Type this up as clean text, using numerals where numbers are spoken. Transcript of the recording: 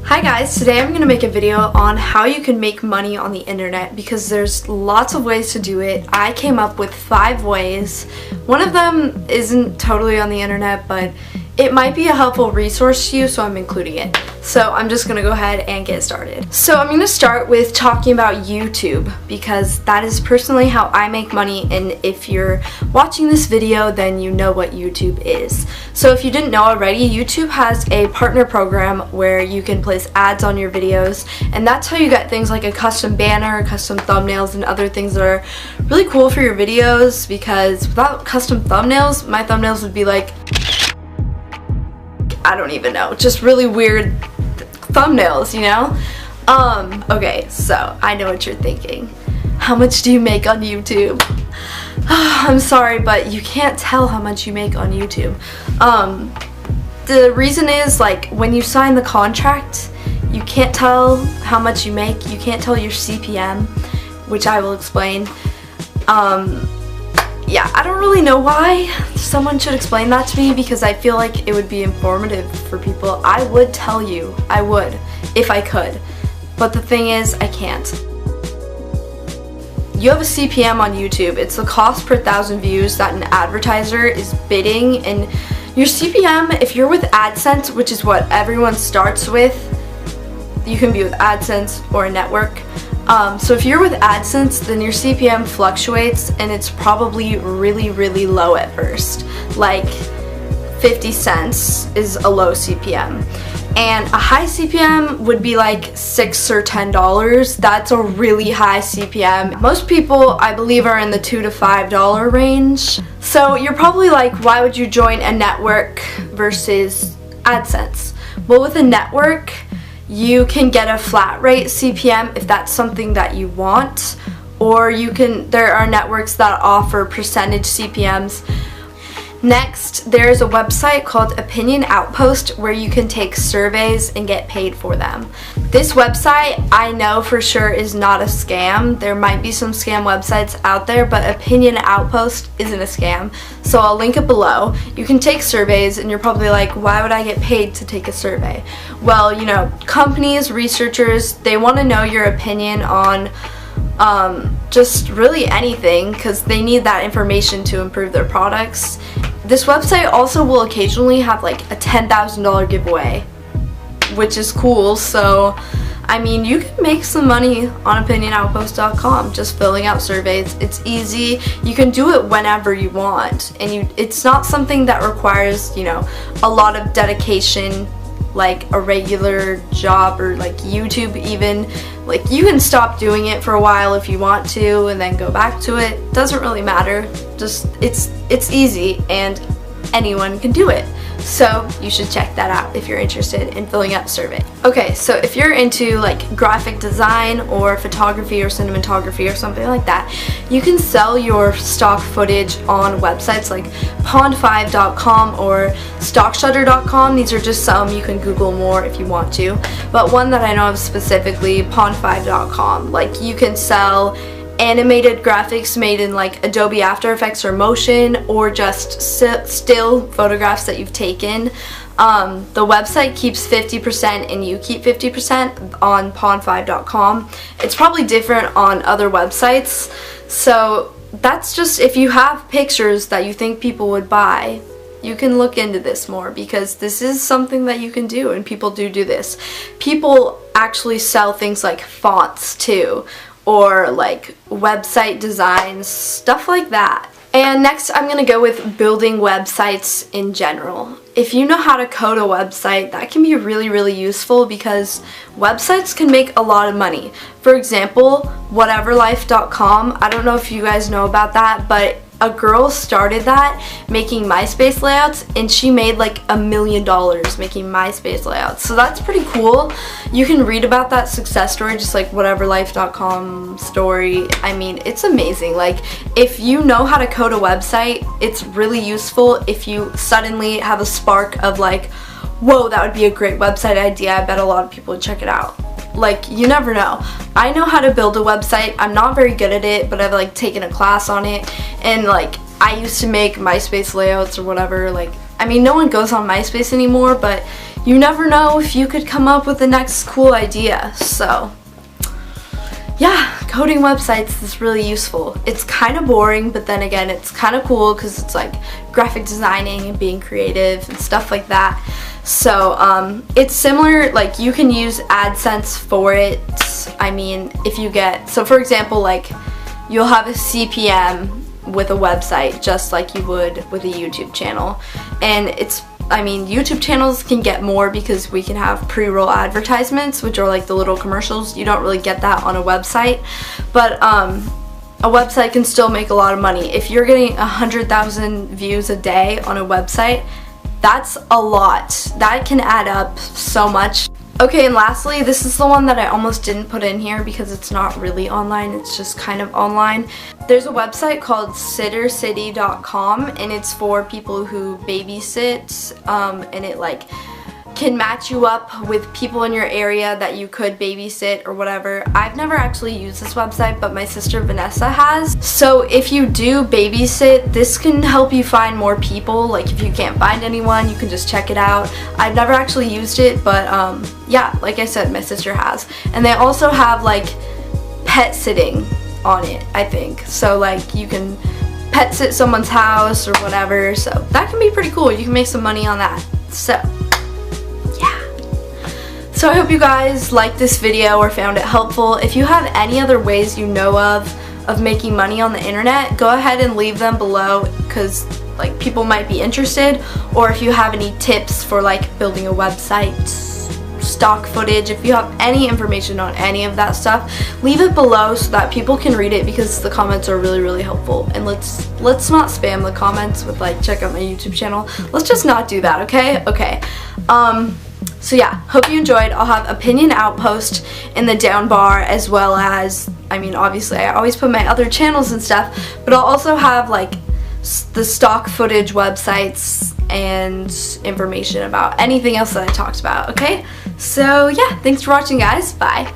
Hi guys, today I'm going to make a video on how you can make money on the internet because there's lots of ways to do it. I came up with 5 ways. One of them isn't totally on the internet, but it might be a helpful resource to you, so I'm including it. So I'm just going to go ahead and get started. So I'm going to start with talking about YouTube because that is personally how I make money, and if you're watching this video then you know what YouTube is. So if you didn't know already, YouTube has a partner program where you can place ads on your videos, and that's how you get things like a custom banner, custom thumbnails, and other things that are really cool for your videos, because without custom thumbnails, my thumbnails would be like, I don't even know, just really weird thumbnails, you know? Okay, so I know what you're thinking. How much do you make on YouTube? I'm sorry, but you can't tell how much you make on YouTube. The reason is, like, when you sign the contract, you can't tell how much you make. You can't tell your CPM, which I will explain. Yeah, I don't really know why someone should explain that to me, because I feel like it would be informative for people. I would tell you, I would, if I could. But the thing is, I can't. You have a CPM on YouTube. It's the cost per 1,000 views that an advertiser is bidding, and your CPM, if you're with AdSense, which is what everyone starts with, you can be with AdSense or a network. So if you're with AdSense, then your CPM fluctuates, and it's probably really low at first. Like 50 cents is a low CPM. And a high CPM would be like $6 or $10. That's a really high CPM. Most people, I believe, are in the $2 to $5 range. So you're probably like, why would you join a network versus AdSense? Well, with a network, you can get a flat rate CPM if that's something that you want, or there are networks that offer percentage CPMs. Next, there's a website called Opinion Outpost where you can take surveys and get paid for them. This website, I know for sure, is not a scam. There might be some scam websites out there, but Opinion Outpost isn't a scam. So I'll link it below. You can take surveys, and you're probably like, why would I get paid to take a survey? Well, you know, companies, researchers, they want to know your opinion on just really anything, because they need that information to improve their products. This website also will occasionally have like a $10,000 giveaway, which is cool. So I mean, you can make some money on opinionoutpost.com just filling out surveys. It's easy. You can do it whenever you want, and it's not something that requires, you know, a lot of dedication like a regular job, or like YouTube even. Like, you can stop doing it for a while if you want to and then go back to it. Doesn't really matter. Just it's easy and anyone can do it. So you should check that out if you're interested in filling out a survey. Okay, so if you're into like graphic design or photography or cinematography or something like that, you can sell your stock footage on websites like pond5.com or stockshutter.com. These are just some. You can Google more if you want to. But one that I know of specifically, pond5.com. Like, you can sell animated graphics made in like Adobe After Effects or Motion, or just still photographs that you've taken. The website keeps 50% and you keep 50% on pond5.com. It's probably different on other websites. So that's just, if you have pictures that you think people would buy, you can look into this more, because this is something that you can do, and people do this. People actually sell things like fonts too, or like website designs, stuff like that. And next, I'm gonna go with building websites in general. If you know how to code a website, that can be really useful, because websites can make a lot of money. For example, whateverlife.com, I don't know if you guys know about that, but a girl started that making MySpace layouts, and she made like $1 million making MySpace layouts. So that's pretty cool. You can read about that success story, just like whateverlife.com story. I mean, it's amazing. Like, if you know how to code a website, it's really useful. If you suddenly have a spark of like, whoa, that would be a great website idea, I bet a lot of people would check it out. Like, you never know. I know how to build a website. I'm not very good at it, but I've like taken a class on it, and like I used to make MySpace layouts or whatever like I mean, no one goes on MySpace anymore, but you never know if you could come up with the next cool idea. So yeah, coding websites is really useful. It's kind of boring, but then again, it's kind of cool because it's like graphic designing and being creative and stuff like that. So it's similar, like you can use AdSense for it. I mean, if you get, so for example, like you'll have a CPM with a website just like you would with a YouTube channel. And it's, I mean, YouTube channels can get more because we can have pre-roll advertisements, which are like the little commercials. You don't really get that on a website, but a website can still make a lot of money. If you're getting 100,000 views a day on a website, that's a lot. That can add up so much. Okay, and lastly, this is the one that I almost didn't put in here because it's not really online, it's just kind of online. There's a website called SitterCity.com, and it's for people who babysit, and it like can match you up with people in your area that you could babysit or whatever. I've never actually used this website, but my sister Vanessa has. So if you do babysit, this can help you find more people. Like if you can't find anyone, you can just check it out. I've never actually used it, but yeah, like I said, my sister has. And they also have like pet sitting on it, I think. So like you can pet sit someone's house or whatever. So that can be pretty cool. You can make some money on that. So I hope you guys liked this video or found it helpful. If you have any other ways you know of making money on the internet, go ahead and leave them below because like people might be interested. Or if you have any tips for like building a website, stock footage, if you have any information on any of that stuff, leave it below so that people can read it because the comments are really, really helpful. And let's not spam the comments with like, check out my YouTube channel. Let's just not do that, okay? Okay. So yeah, hope you enjoyed. I'll have Opinion Outpost in the down bar, as well as, I mean, obviously I always put my other channels and stuff, but I'll also have like the stock footage websites and information about anything else that I talked about, okay? So yeah, thanks for watching guys, bye.